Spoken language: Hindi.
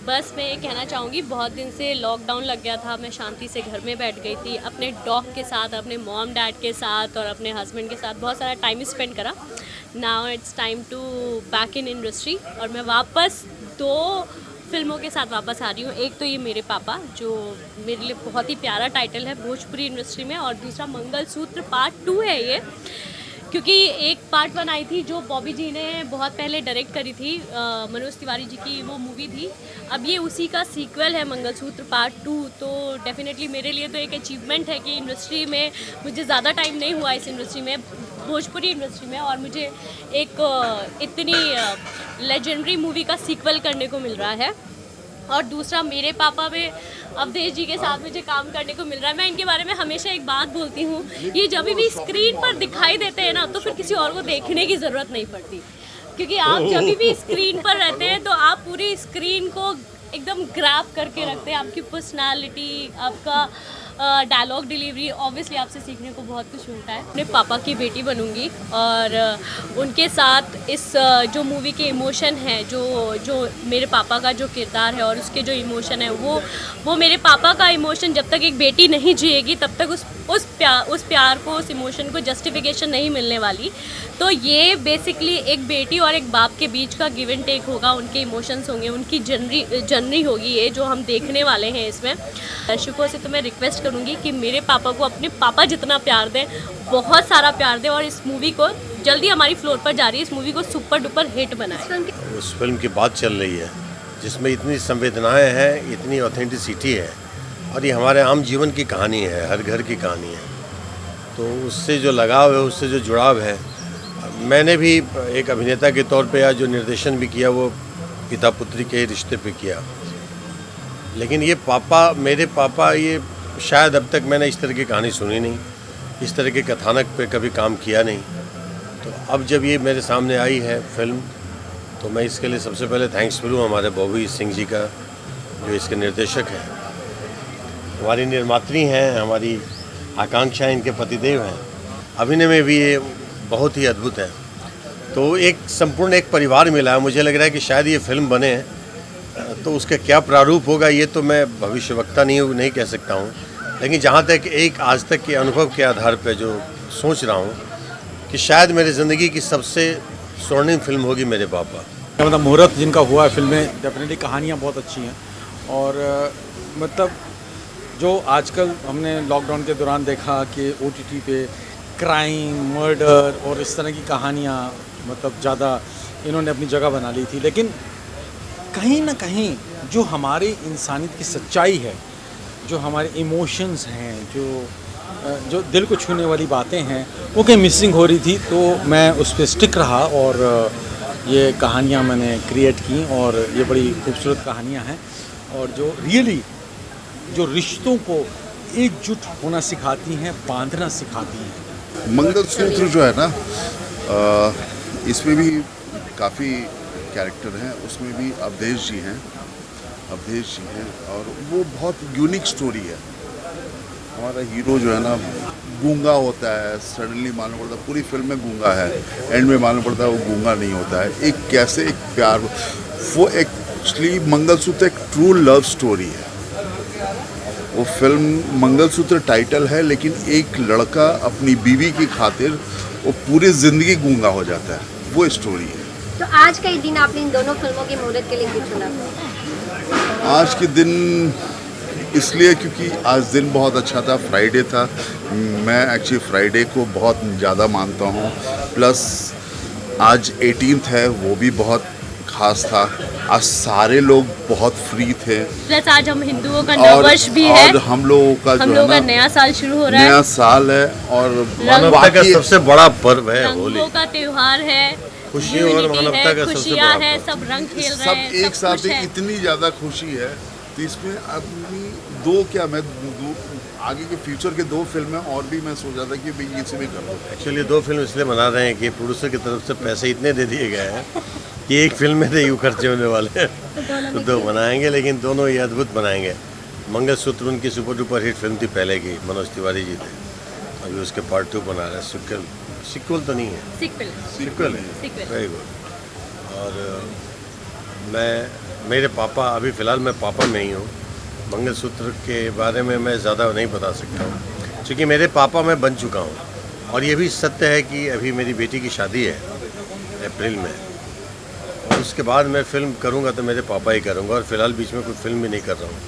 बस मैं ये कहना चाहूँगी, बहुत दिन से लॉकडाउन लग गया था, मैं शांति से घर में बैठ गई थी, अपने डॉग के साथ, अपने मॉम डैड के साथ और अपने हस्बैंड के साथ बहुत सारा टाइम स्पेंड करा। Now it's time to back in industry और मैं वापस 2 फिल्मों के साथ वापस आ रही हूँ। एक तो ये मेरे पापा, जो मेरे लिए बहुत ही प्यारा टाइटल है भोजपुरी इंडस्ट्री में, और दूसरा मंगलसूत्र पार्ट 2 है ये, क्योंकि एक पार्ट 1 आई थी जो बॉबी जी ने बहुत पहले डायरेक्ट करी थी, मनोज तिवारी जी की वो मूवी थी। अब ये उसी का सीक्वल है मंगलसूत्र पार्ट 2। तो डेफिनेटली मेरे लिए तो एक अचीवमेंट है कि इंडस्ट्री में मुझे ज़्यादा टाइम नहीं हुआ इस इंडस्ट्री में, भोजपुरी इंडस्ट्री में, और मुझे एक इतनी लेजेंडरी मूवी का सीक्वल करने को मिल रहा है। और दूसरा मेरे पापा में अवधेश जी के साथ मुझे काम करने को मिल रहा है। मैं इनके बारे में हमेशा एक बात बोलती हूँ, ये जब भी स्क्रीन पर दिखाई देते हैं ना, तो फिर किसी और को देखने की ज़रूरत नहीं पड़ती, क्योंकि आप जब भी स्क्रीन पर रहते हैं तो आप पूरी स्क्रीन को एकदम ग्रैब करके रखते हैं। आपकी पर्सनालिटी, आपका डायलॉग डिलीवरी, ऑब्वियसली आपसे सीखने को बहुत कुछ मिलता है। अपने पापा की बेटी बनूंगी और उनके साथ इस जो मूवी के इमोशन है, जो मेरे पापा का जो किरदार है और उसके जो इमोशन है, वो मेरे पापा का इमोशन जब तक एक बेटी नहीं जिएगी तब तक उस प्यार को, उस इमोशन को जस्टिफिकेशन नहीं मिलने वाली। तो ये बेसिकली एक बेटी और एक बाप के बीच का गिव एंड टेक होगा, उनके इमोशंस होंगे, उनकी जर्नी होगी, ये जो हम देखने वाले हैं इसमें। दर्शकों से तो मैं रिक्वेस्ट करूँगी कि मेरे पापा को अपने पापा जितना प्यार दें, बहुत सारा प्यार दें, और इस मूवी को जल्दी हमारी फ्लोर पर जा रही है, इस मूवी को सुपर डुपर हिट बनाएं। उस फिल्म की बात चल रही है जिसमें इतनी संवेदनाएं हैं, इतनी ऑथेंटिसिटी है, और ये हमारे आम जीवन की कहानी है, हर घर की कहानी है। तो उससे जो लगाव है, उससे जो जुड़ाव है, मैंने भी एक अभिनेता के तौर पे या जो निर्देशन भी किया वो पिता पुत्री के रिश्ते पे किया, लेकिन ये मेरे पापा, ये शायद अब तक मैंने इस तरह की कहानी सुनी नहीं, इस तरह के कथानक पे कभी काम किया नहीं। तो अब जब ये मेरे सामने आई है फिल्म, तो मैं इसके लिए सबसे पहले थैंक्स करूँ हमारे बॉबी सिंह जी का, जो इसके निर्देशक हैं, हमारी निर्मात्री हैं, हमारी आकांक्षा इनके पतिदेव हैं, अभिनय में भी ये बहुत ही अद्भुत है। तो एक संपूर्ण एक परिवार मिला है। मुझे लग रहा है कि शायद ये फिल्म बने, तो उसका क्या प्रारूप होगा ये तो मैं भविष्यवक्ता नहीं कह सकता हूँ, लेकिन जहाँ तक एक आज तक के अनुभव के आधार पर जो सोच रहा हूँ कि शायद मेरी ज़िंदगी की सबसे स्वर्णिम फिल्म होगी मेरे पापा। मतलब मुहूर्त जिनका हुआ है फिल्म में, डेफिनेटली कहानियाँ बहुत अच्छी हैं, और मतलब जो आजकल हमने लॉकडाउन के दौरान देखा कि OTT पे क्राइम, मर्डर और इस तरह की कहानियाँ मतलब ज़्यादा इन्होंने अपनी जगह बना ली थी, लेकिन कहीं ना कहीं जो हमारी इंसानियत की सच्चाई है, जो हमारे इमोशंस हैं, जो दिल को छूने वाली बातें हैं, वो कहीं मिसिंग हो रही थी। तो मैं उस पर स्टिक रहा और ये कहानियाँ मैंने क्रिएट की, और ये बड़ी खूबसूरत कहानियाँ हैं, और जो रियली जो रिश्तों को एकजुट होना सिखाती हैं, बांधना सिखाती हैं। मंगलसूत्र जो है ना, इसमें भी काफ़ी कैरेक्टर हैं, उसमें भी अवधेश जी हैं, और वो बहुत यूनिक स्टोरी है। हमारा हीरो जो है ना गूंगा होता है, सडनली मालूम पड़ता है पूरी फिल्म में गूंगा है, एंड में मालूम पड़ता है वो गूंगा नहीं होता है। एक कैसे एक प्यार, वो एक्चुअली मंगलसूत्र एक ट्रू लव स्टोरी है। वो फिल्म मंगलसूत्र टाइटल है, लेकिन एक लड़का अपनी बीवी की खातिर वो पूरी ज़िंदगी गूंगा हो जाता है, वो स्टोरी है। तो आज का ही दिन आपने इन दोनों फिल्मों के मुहूर्त के लिए क्यों चुना? आज के दिन इसलिए क्योंकि आज दिन बहुत अच्छा था, फ्राइडे था। मैं एक्चुअली फ्राइडे को बहुत ज़्यादा मानता हूँ, प्लस आज 18th है, वो भी बहुत खास था। आज सारे लोग बहुत फ्री थे, प्लस आज हम हिंदुओं का नववर्ष भी है, और हम लोगों का जो है ना नया साल शुरू हो रहा है, नया साल है, और मानवता का सबसे बड़ा पर्व है होली, रंगों का त्योहार है, खुशी और मानवता का सबसे बड़ा पर्व है। सब रंग खेल रहे सब हैं, एक साथ ही इतनी ज़्यादा खुशी है। तो इसमें अपनी आगे के फ्यूचर के 2 फिल्में और भी मैं सोच रहा था कि भाई इसे भी कर दो। एक्चुअली 2 फिल्म इसलिए बना रहे हैं कि प्रोड्यूसर की तरफ से पैसे इतने दे दिए गए हैं कि एक फिल्म में तो यूँ खर्चे होने वाले हैं, तो 2 बनाएंगे, लेकिन दोनों ये अद्भुत बनाएंगे। मंगलसूत्र उनकी सुपर डुपर हिट फिल्म थी पहले की, मनोज तिवारी जी थे, अभी उसके पार्ट 2 बना रहे हैं। सिक्वल तो नहीं है, सिक्वल है, वेरी गुड। और मैं मेरे पापा, अभी फ़िलहाल मैं पापा में ही हूँ, मंगलसूत्र के बारे में मैं ज़्यादा नहीं बता सकता हूँ, क्योंकि मेरे पापा मैं बन चुका हूँ। और ये भी सत्य है कि अभी मेरी बेटी की शादी है अप्रैल में, और उसके बाद मैं फ़िल्म करूँगा तो मेरे पापा ही करूँगा, और फ़िलहाल बीच में कोई फ़िल्म भी नहीं कर रहा हूँ।